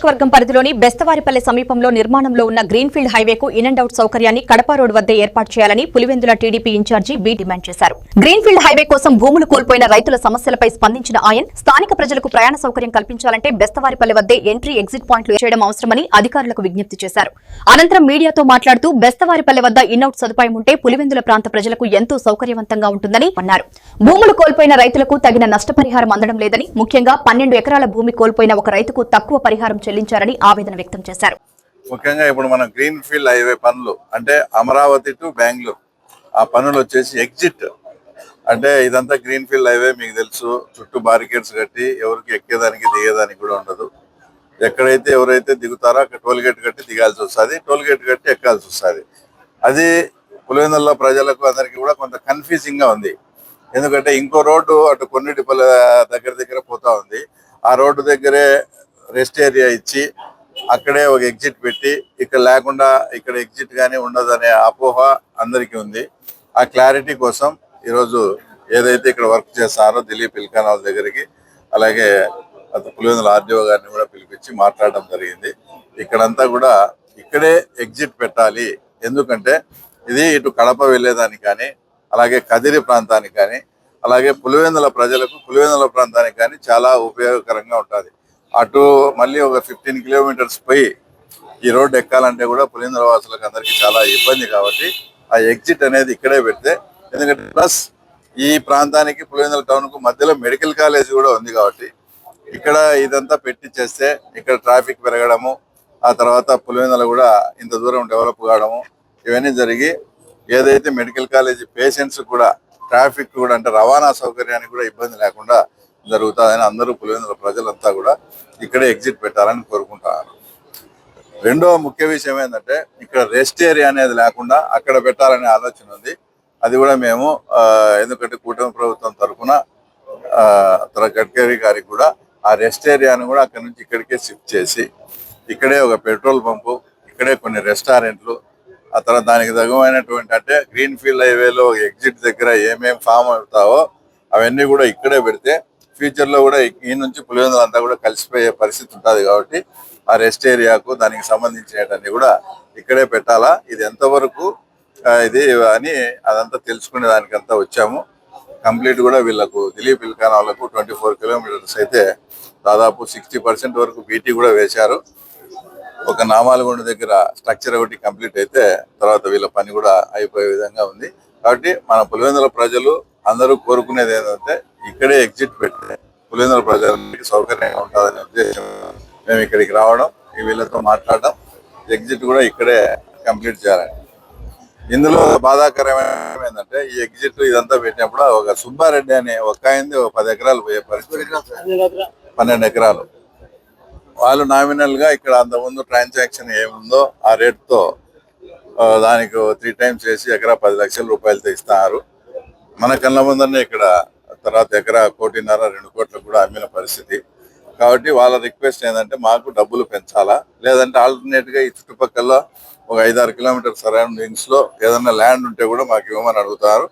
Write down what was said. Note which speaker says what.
Speaker 1: నియోజకవర్గం పరిధిలోని బెస్తవారిపల్లె సమీపంలో నిర్మాణంలో ఉన్న గ్రీన్ఫీల్డ్ హైవేకు ఇన్ అండ్ అవుట్ సౌకర్యాన్ని కడప రోడ్ వద్ద ఏర్పాటు చేయాలని Pulivendula TDP incharge B demand చేశారు. గ్రీన్ఫీల్డ్ హైవే కోసం భూములు కోల్పోయిన రైతుల సమస్యలపై స్పందించిన ఆయన స్థానిక ప్రజలకు ప్రయాణ సౌకర్యం కల్పించాలంటే బెస్తవారిపల్లె వద్దే ఎంట్రీ ఎగ్జిట్ పాయింట్లు చేయడం అవసరమని అధికారులకు విజ్ఞప్తి చేశారు. అనంతరం మీడియాతో మాట్లాడుతూ బెస్తవారిపల్లె వద్ద ఇన్ అవుట్ సదుపాయం ఉంటే పులివెందుల ప్రాంత ప్రజలకు ఎంతో సౌకర్యవంతంగా ఉంటుందని అన్నారు. భూములు కోల్పోయిన రైతులకు తగిన నష్టపరిహారం అందడం లేదని, ముఖ్యంగా 12 ఎకరాల భూమి కోల్పోయిన ఒక రైతుకు తక్కువ పరిహారం చెల్లించారని ఆవేదన వ్యక్తం చేశారు.
Speaker 2: ముఖ్యంగా ఇప్పుడు మన గ్రీన్ ఫీల్డ్ హైవే పనులు అంటే అమరావతి టు బెంగళూరు ఆ పనులు వచ్చేసి ఎగ్జిట్ అంటే ఇదంతా గ్రీన్ ఫీల్డ్ హైవే మీకు తెలుసు. చుట్టూ బారికేడ్స్ కట్టి ఎవరికి ఎక్కేదానికి దిగేదానికి కూడా ఉండదు. ఎక్కడైతే ఎవరైతే దిగుతారో అక్కడ టోల్ గేట్ కట్టి దిగాల్సి వస్తుంది, టోల్ గేట్ కట్టి ఎక్కాల్సి వస్తుంది. అది పులివెందుల ప్రజలకు అందరికీ కూడా కొంత కన్ఫ్యూజింగ్ గా ఉంది. ఎందుకంటే ఇంకో రోడ్డు అటు కొన్నిటిపల్లె దగ్గర పోతా ఉంది. ఆ రోడ్డు దగ్గరే రెస్ట్ ఏరియా ఇచ్చి అక్కడే ఒక ఎగ్జిట్ పెట్టి ఇక్కడ లేకుండా ఇక్కడ ఎగ్జిట్ గానీ ఉండదనే అపోహ అందరికీ ఉంది. ఆ క్లారిటీ కోసం ఈరోజు ఏదైతే ఇక్కడ వర్క్ చేస్తారో దిలీప్ ఇల్కాన్ వాళ్ళ దగ్గరికి, అలాగే పులివెందుల ఆర్డీఓ గారిని కూడా పిలిపించి మాట్లాడడం జరిగింది. ఇక్కడంతా కూడా ఇక్కడే ఎగ్జిట్ పెట్టాలి. ఎందుకంటే ఇది ఇటు కడప వెళ్ళేదానికి కానీ, అలాగే కదిరి ప్రాంతానికి కానీ, అలాగే పులివెందుల ప్రజలకు పులివెందుల ప్రాంతానికి కానీ చాలా ఉపయోగకరంగా ఉంటుంది. అటు మళ్ళీ ఒక 15 కిలోమీటర్స్ పోయి ఈ రోడ్డు ఎక్కాలంటే కూడా పులివెందుల వాసులకు అందరికీ చాలా ఇబ్బంది. కాబట్టి ఆ ఎగ్జిట్ అనేది ఇక్కడే పెడితే, ఎందుకంటే ప్లస్ ఈ ప్రాంతానికి పులివెందుల టౌన్ కు మధ్యలో మెడికల్ కాలేజ్ కూడా ఉంది. కాబట్టి ఇక్కడ ఇదంతా పెట్టి చేస్తే ఇక్కడ ట్రాఫిక్ పెరగడము, ఆ తర్వాత పులివెందుల కూడా ఇంత దూరం డెవలప్ కావడము, ఇవన్నీ జరిగి ఏదైతే మెడికల్ కాలేజ్ పేషెంట్స్ కూడా ట్రాఫిక్ కూడా అంటే రవాణా సౌకర్యానికి కూడా ఇబ్బంది లేకుండా జరుగుతుందని అందరూ పులివెందుల ప్రజలంతా కూడా ఇక్కడే ఎగ్జిట్ పెట్టాలని కోరుకుంటున్నారు. రెండో ముఖ్య విషయం ఏంటంటే ఇక్కడ రెస్ట్ ఏరియా అనేది లేకుండా అక్కడ పెట్టాలనే ఆలోచన ఉంది. అది కూడా మేము ఎందుకంటే కూటమి ప్రభుత్వం తరఫున గడ్కరీ గారికి కూడా ఆ రెస్ట్ ఏరియాను కూడా అక్కడ నుంచి ఇక్కడికే షిఫ్ట్ చేసి ఇక్కడే ఒక పెట్రోల్ పంపు, ఇక్కడే కొన్ని రెస్టారెంట్లు, ఆ తర్వాత దానికి తగువైనటువంటి అంటే గ్రీన్ ఫీల్డ్ హైవేలో ఎగ్జిట్ దగ్గర ఏమేమి ఫామ్ అవుతావో అవన్నీ కూడా ఇక్కడే పెడితే ఫ్యూచర్ లో కూడా ఈ నుంచి పులివెందులు అంతా కూడా కలిసిపోయే పరిస్థితి ఉంటుంది. కాబట్టి ఆ రెస్ట్ ఏరియాకు దానికి సంబంధించినవన్నీ కూడా ఇక్కడే పెట్టాలా. ఇది ఎంతవరకు ఇది అని అదంతా తెలుసుకునే దానికంతా వచ్చాము. కంప్లీట్ కూడా వీళ్ళకు దిలీప్ ఇల్కాన్ వాళ్ళకు 24 కిలోమీటర్స్ అయితే దాదాపు 60% వరకు బీటీ కూడా వేశారు. ఒక నామాలగొండ దగ్గర స్ట్రక్చర్ ఒకటి కంప్లీట్ అయితే తర్వాత వీళ్ళ పని కూడా అయిపోయే విధంగా ఉంది. కాబట్టి మన పులివెందుల ప్రజలు అందరూ కోరుకునేది ఏంటంటే ఇక్కడే ఎగ్జిట్ పెడితే పులివెందుల ప్రజలకి సౌకర్యంగా ఉంటుందనే ఉద్దేశం మేము ఇక్కడికి రావడం, వీళ్ళతో మాట్లాడడం, ఎగ్జిట్ కూడా ఇక్కడే కంప్లీట్ చేయాలని. ఇందులో బాధాకరమైన ఏంటంటే ఈ ఎగ్జిట్ ఇదంతా పెట్టినప్పుడు ఒక సుబ్బారెడ్డి అనే ఒక ఆయనది 10 ఎకరాలు పోయే పరిస్థితి, 12 ఎకరాలు వాళ్ళు నామినల్ గా ఇక్కడ అంతకుముందు ట్రాన్సాక్షన్ ఏముందో ఆ రేట్తో దానికి 3 టైమ్స్ వేసి ఎకరా 10 లక్షల రూపాయలతో ఇస్తున్నారు. మన కళ్ళ ముందరనే ఇక్కడ తర్వాత ఎకరా 1.5 2 కోట్లకు కూడా అమ్మిన పరిస్థితి. కాబట్టి వాళ్ళ రిక్వెస్ట్ ఏంటంటే మాకు డబ్బులు పెంచాలా, లేదంటే ఆల్టర్నేట్ గా ఈ చుట్టుపక్కల ఒక 5-6 కిలోమీటర్ సరౌండింగ్స్ లో ఏదైనా ల్యాండ్ ఉంటే కూడా మాకు ఇవ్వమని అడుగుతారు.